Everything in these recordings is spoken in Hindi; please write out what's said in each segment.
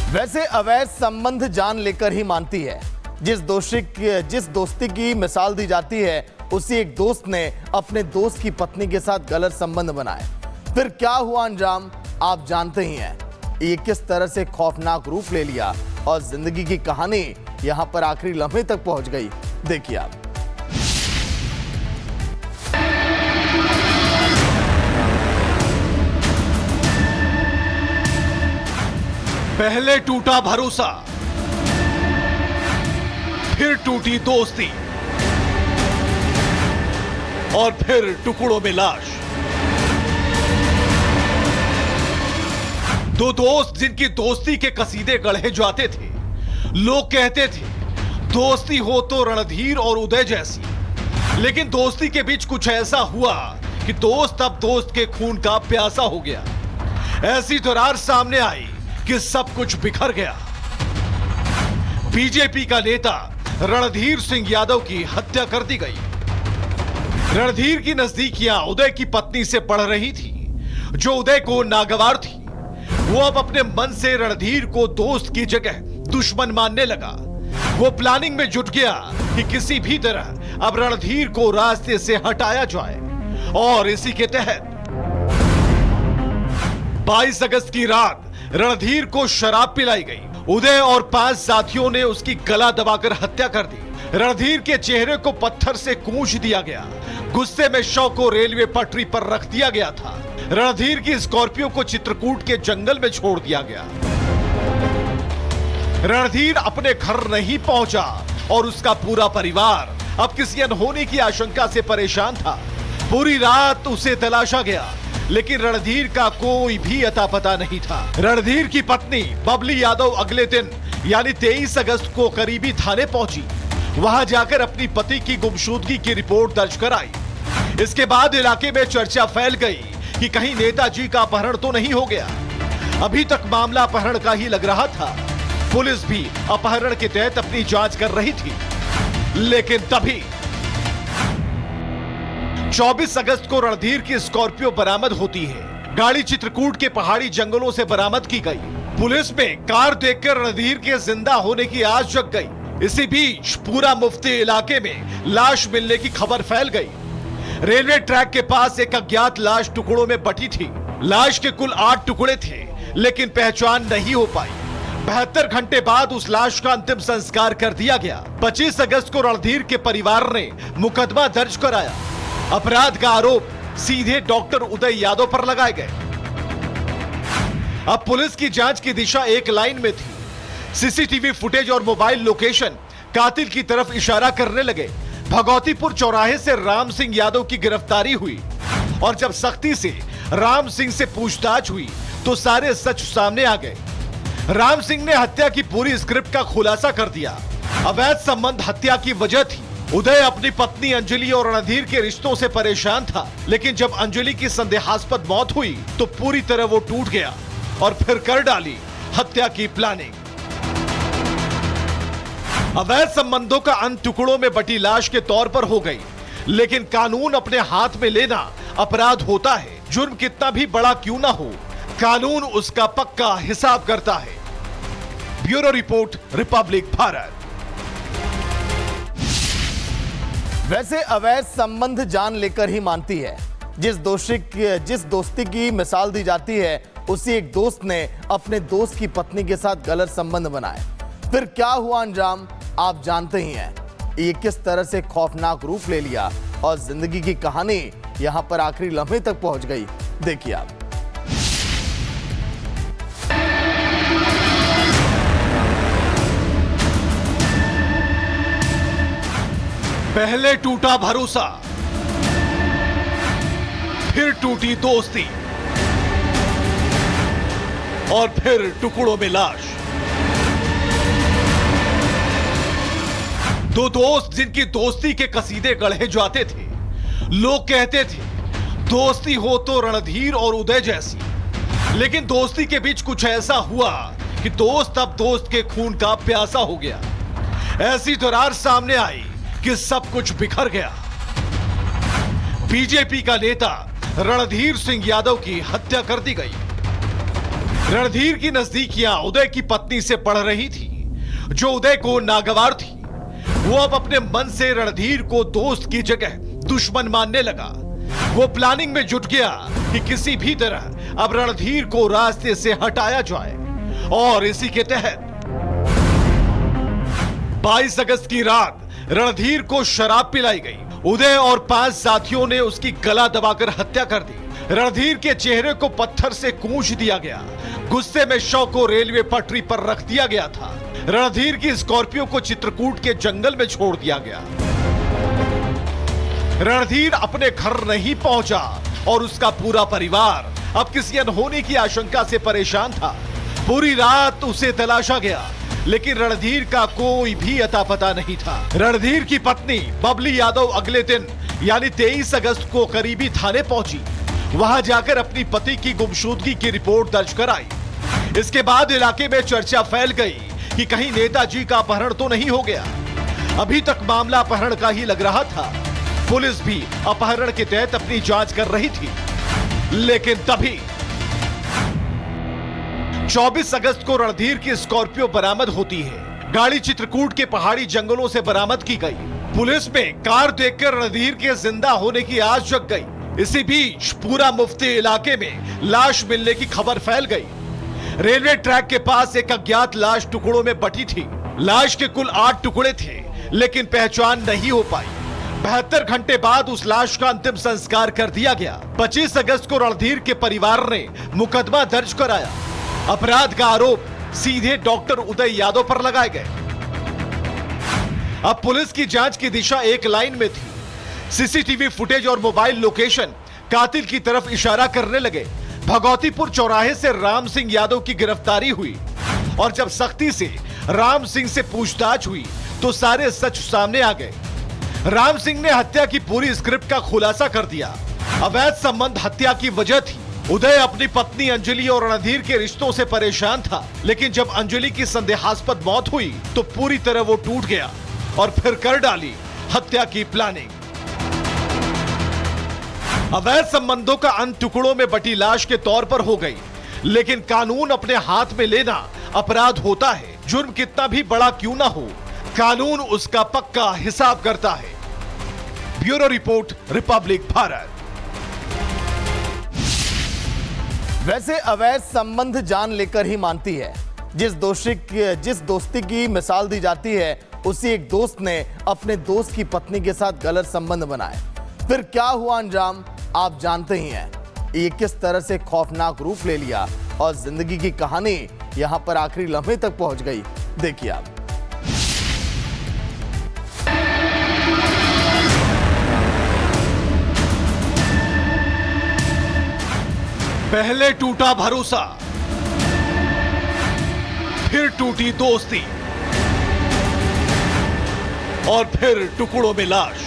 वैसे अवैध संबंध जान लेकर ही मानती है। जिस दोस्ती की मिसाल दी जाती है, उसी एक दोस्त ने अपने दोस्त की पत्नी के साथ गलत संबंध बनाए। फिर क्या हुआ अंजाम, आप जानते ही हैं। ये किस तरह से खौफनाक रूप ले लिया और जिंदगी की कहानी यहां पर आखिरी लम्हे तक पहुंच गई, देखिए आप। पहले टूटा भरोसा, फिर टूटी दोस्ती और फिर टुकड़ों में लाश। दो दोस्त जिनकी दोस्ती के कसीदे गढ़े जाते थे। लोग कहते थे दोस्ती हो तो रणधीर और उदय जैसी, लेकिन दोस्ती के बीच कुछ ऐसा हुआ कि दोस्त अब दोस्त के खून का प्यासा हो गया। ऐसी दरार सामने आई कि सब कुछ बिखर गया। बीजेपी का नेता रणधीर सिंह यादव की हत्या कर दी गई। रणधीर की नजदीकियां उदय की पत्नी से बढ़ रही थी, जो उदय को नागवार थी। वो अब अपने मन से रणधीर को दोस्त की जगह दुश्मन मानने लगा। वो प्लानिंग में जुट गया कि किसी भी तरह अब रणधीर को रास्ते से हटाया जाए, और इसी के तहत 22 अगस्त की रात रणधीर को शराब पिलाई गई। उदय और 5 साथियों ने उसकी गला दबाकर हत्या कर दी। रणधीर के चेहरे को पत्थर से कूंच दिया गया। गुस्से में शव को रेलवे पटरी पर रख दिया गया था। रणधीर की स्कॉर्पियो को चित्रकूट के जंगल में छोड़ दिया गया। रणधीर अपने घर नहीं पहुंचा और उसका पूरा परिवार अब किसी अनहोनी की आशंका से परेशान था। पूरी रात उसे तलाशा गया, लेकिन रणधीर का कोई भी अता पता नहीं था। रणधीर की पत्नी बबली यादव अगले दिन यानी 23 अगस्त को करीबी थाने पहुंची। वहां जाकर अपनी पति की गुमशुदगी की रिपोर्ट दर्ज कराई। इसके बाद इलाके में चर्चा फैल गई कि कहीं नेताजी का अपहरण तो नहीं हो गया। अभी तक मामला अपहरण का ही लग रहा था। पुलिस भी अपहरण के तहत अपनी जांच कर रही थी, लेकिन तभी 24 अगस्त को रणधीर की स्कॉर्पियो बरामद होती है। गाड़ी चित्रकूट के पहाड़ी जंगलों से बरामद की गई। पुलिस में कार देखकर रणधीर के जिंदा होने की आस जग गई। इसी बीच पूरा मुफ्ती इलाके में लाश मिलने की खबर फैल गई। रेलवे ट्रैक के पास एक अज्ञात लाश टुकड़ों में बटी थी। लाश के कुल 8 टुकड़े थे, लेकिन पहचान नहीं हो पाई। 72 घंटे बाद उस लाश का अंतिम संस्कार कर दिया गया। 25 अगस्त को रणधीर के परिवार ने मुकदमा दर्ज कराया। अपराध का आरोप सीधे डॉक्टर उदय यादव पर लगाए गए। अब पुलिस की जांच की दिशा एक लाइन में थी। सीसीटीवी फुटेज और मोबाइल लोकेशन कातिल की तरफ इशारा करने लगे। भगौतीपुर चौराहे से राम सिंह यादव की गिरफ्तारी हुई, और जब सख्ती से राम सिंह से पूछताछ हुई तो सारे सच सामने आ गए। राम सिंह ने हत्या की पूरी स्क्रिप्ट का खुलासा कर दिया। अवैध संबंध हत्या की वजह थी। उदय अपनी पत्नी अंजलि और रणधीर के रिश्तों से परेशान था, लेकिन जब अंजलि की संदेहास्पद मौत हुई तो पूरी तरह वो टूट गया और फिर कर डाली हत्या की प्लानिंग। अवैध संबंधों का अंत टुकड़ों में बटी लाश के तौर पर हो गई, लेकिन कानून अपने हाथ में लेना अपराध होता है। जुर्म कितना भी बड़ा क्यों ना हो, कानून उसका पक्का हिसाब करता है। Bureau report, Republic Bharat. वैसे अवैध संबंध जान लेकर ही मानती है। जिस दोस्ती की मिसाल दी जाती है, उसी एक दोस्त ने अपने दोस्त की पत्नी के साथ गलत संबंध बनाए। फिर क्या हुआ अंजाम, आप जानते ही हैं। ये किस तरह से खौफनाक रूप ले लिया और जिंदगी की कहानी यहां पर आखिरी लम्हे तक पहुंच गई, देखिए आप। पहले टूटा भरोसा, फिर टूटी दोस्ती और फिर टुकड़ों में लाश। दो दोस्त जिनकी दोस्ती के कसीदे गढ़े जाते थे। लोग कहते थे दोस्ती हो तो रणधीर और उदय जैसी, लेकिन दोस्ती के बीच कुछ ऐसा हुआ कि दोस्त अब दोस्त के खून का प्यासा हो गया। ऐसी दरार सामने आई कि सब कुछ बिखर गया। बीजेपी का नेता रणधीर सिंह यादव की हत्या कर दी गई। रणधीर की नजदीकियां उदय की पत्नी से बढ़ रही थी, जो उदय को नागवार थी। वो अब अपने मन से रणधीर को दोस्त की जगह दुश्मन मानने लगा। वो प्लानिंग में जुट गया कि किसी भी तरह अब रणधीर को रास्ते से हटाया जाए, और इसी के तहत 22 अगस्त की रात रणधीर को शराब पिलाई गई। उदय और 5 साथियों ने उसकी गला दबाकर हत्या कर दी। रणधीर के चेहरे को पत्थर से कूच दिया गया। गुस्से में शव को रेलवे पटरी पर रख दिया गया था। रणधीर की स्कॉर्पियो को चित्रकूट के जंगल में छोड़ दिया गया। रणधीर अपने घर नहीं पहुंचा और उसका पूरा परिवार अब किसी अनहोनी की आशंका से परेशान था। पूरी रात उसे तलाशा गया, लेकिन रणधीर का कोई भी अता पता नहीं था। रणधीर की पत्नी बबली यादव अगले दिन यानी 23 अगस्त को करीबी थाने पहुंची। वहां जाकर अपनी पति की गुमशुदगी की रिपोर्ट दर्ज कराई। इसके बाद इलाके में चर्चा फैल गई कि कहीं नेताजी का अपहरण तो नहीं हो गया। अभी तक मामला अपहरण का ही लग रहा था। पुलिस भी अपहरण के तहत अपनी जांच कर रही थी, लेकिन तभी 24 अगस्त को रणधीर की स्कॉर्पियो बरामद होती है। गाड़ी चित्रकूट के पहाड़ी जंगलों से बरामद की गई। पुलिस में कार देखकर रणधीर के जिंदा होने की आस जग गई। इसी बीच पूरा मुफ्ती इलाके में लाश मिलने की खबर फैल गई। रेलवे ट्रैक के पास एक अज्ञात लाश टुकड़ों में बटी थी। लाश के कुल 8 टुकड़े थे, लेकिन पहचान नहीं हो पाई। 72 घंटे बाद उस लाश का अंतिम संस्कार कर दिया गया। 25 अगस्त को रणधीर के परिवार ने मुकदमा दर्ज कराया। अपराध का आरोप सीधे डॉक्टर उदय यादव पर लगाए गए। अब पुलिस की जांच की दिशा एक लाइन में थी। सीसीटीवी फुटेज और मोबाइल लोकेशन कातिल की तरफ इशारा करने लगे। भगौतीपुर चौराहे से राम सिंह यादव की गिरफ्तारी हुई, और जब सख्ती से राम सिंह से पूछताछ हुई तो सारे सच सामने आ गए। राम सिंह ने हत्या की पूरी स्क्रिप्ट का खुलासा कर दिया। अवैध संबंध हत्या की वजह थी। उदय अपनी पत्नी अंजलि और रणधीर के रिश्तों से परेशान था, लेकिन जब अंजलि की संदेहास्पद मौत हुई तो पूरी तरह वो टूट गया और फिर कर डाली हत्या की प्लानिंग। अवैध संबंधों का अंत टुकड़ों में बटी लाश के तौर पर हो गई, लेकिन कानून अपने हाथ में लेना अपराध होता है। जुर्म कितना भी बड़ा क्यों ना हो, कानून उसका पक्का हिसाब करता है। Bureau report, Republic Bharat. वैसे अवैध संबंध जान लेकर ही मानती है। जिस दोस्ती की मिसाल दी जाती है, उसी एक दोस्त ने अपने दोस्त की पत्नी के साथ गलत संबंध बनाए। फिर क्या हुआ अंजाम आप जानते ही हैं। ये किस तरह से खौफनाक रूप ले लिया और जिंदगी की कहानी यहां पर आखिरी लम्हे तक पहुंच गई, देखिए आप। पहले टूटा भरोसा, फिर टूटी दोस्ती, और फिर टुकड़ों में लाश।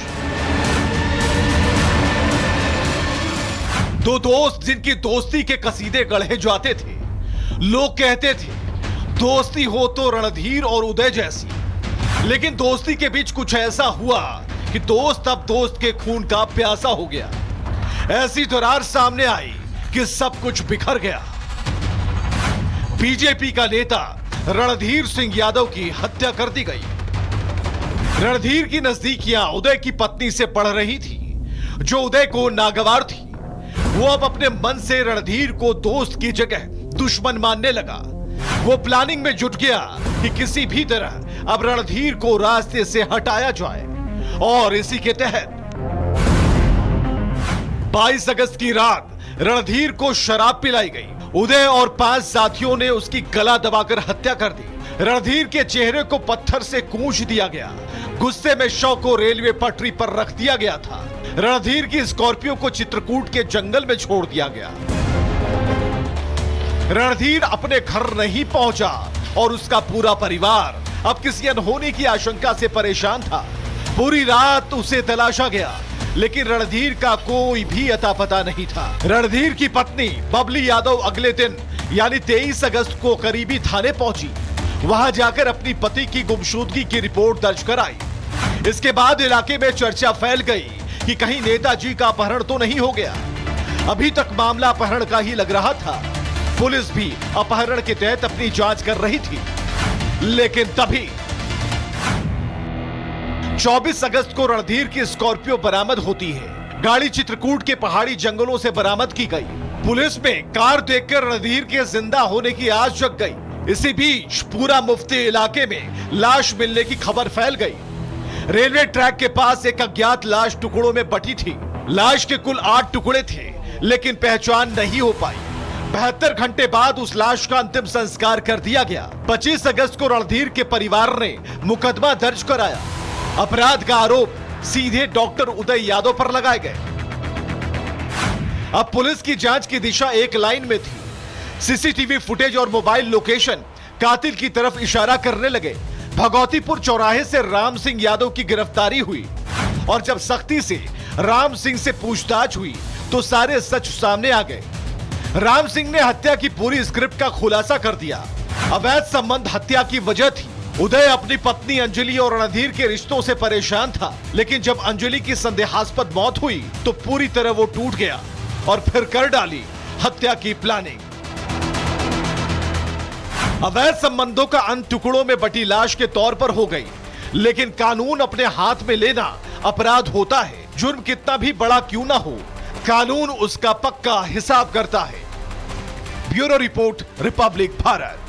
दो दोस्त जिनकी दोस्ती के कसीदे गढ़े जाते थे। लोग कहते थे दोस्ती हो तो रणधीर और उदय जैसी, लेकिन दोस्ती के बीच कुछ ऐसा हुआ कि दोस्त अब दोस्त के खून का प्यासा हो गया। ऐसी दरार सामने आई कि सब कुछ बिखर गया। बीजेपी का नेता रणधीर सिंह यादव की हत्या कर दी गई। रणधीर की नजदीकियां उदय की पत्नी से बढ़ रही थी, जो उदय को नागवार थी। वो अब अपने मन से रणधीर को दोस्त की जगह दुश्मन मानने लगा। वो प्लानिंग में जुट गया कि किसी भी तरह अब रणधीर को रास्ते से हटाया जाए, और इसी के तहत 22 अगस्त की रात रणधीर को शराब पिलाई गई। उदय और 5 साथियों ने उसकी गला दबाकर हत्या कर दी। रणधीर के चेहरे को पत्थर से कूच दिया गया। गुस्से में शव को रेलवे पटरी पर रख दिया गया था। रणधीर की स्कॉर्पियो को चित्रकूट के जंगल में छोड़ दिया गया। रणधीर अपने घर नहीं पहुंचा और उसका पूरा परिवार अब किसी अनहोनी की आशंका से परेशान था। पूरी रात उसे तलाशा गया, लेकिन रणधीर का कोई भी अता पता नहीं था। रणधीर की पत्नी बबली यादव अगले दिन यानी 23 अगस्त को करीबी थाने पहुंची। वहां जाकर अपनी पति की गुमशुदगी की रिपोर्ट दर्ज कराई। इसके बाद इलाके में चर्चा फैल गई कि कहीं नेताजी का अपहरण तो नहीं हो गया। अभी तक मामला अपहरण का ही लग रहा था। पुलिस भी अपहरण के तहत अपनी जांच कर रही थी, लेकिन तभी 24 अगस्त को रणधीर की स्कॉर्पियो बरामद होती है। गाड़ी चित्रकूट के पहाड़ी जंगलों से बरामद की गई। पुलिस में कार देखकर रणधीर के जिंदा होने की आस जग गई। इसी बीच पूरा मुफ्ती इलाके में लाश मिलने की खबर फैल गई। रेलवे ट्रैक के पास एक अज्ञात लाश टुकड़ों में बटी थी। लाश के कुल 8 टुकड़े थे, लेकिन पहचान नहीं हो पाई। 72 घंटे बाद उस लाश का अंतिम संस्कार कर दिया गया। 25 अगस्त को रणधीर के परिवार ने मुकदमा दर्ज कराया। अपराध का आरोप सीधे डॉक्टर उदय यादव पर लगाए गए। अब पुलिस की जांच की दिशा एक लाइन में थी। सीसीटीवी फुटेज और मोबाइल लोकेशन कातिल की तरफ इशारा करने लगे। भगौतीपुर चौराहे से राम सिंह यादव की गिरफ्तारी हुई और जब सख्ती से राम सिंह से पूछताछ हुई तो सारे सच सामने आ गए। राम सिंह ने हत्या की पूरी स्क्रिप्ट का खुलासा कर दिया। अवैध संबंध हत्या की वजह थी। उदय अपनी पत्नी अंजलि और रणधीर के रिश्तों से परेशान था, लेकिन जब अंजलि की संदेहास्पद मौत हुई तो पूरी तरह वो टूट गया और फिर कर डाली हत्या की प्लानिंग। अवैध संबंधों का अंत टुकड़ों में बटी लाश के तौर पर हो गई, लेकिन कानून अपने हाथ में लेना अपराध होता है। जुर्म कितना भी बड़ा क्यों ना हो, कानून उसका पक्का हिसाब करता है। Bureau report, Republic Bharat.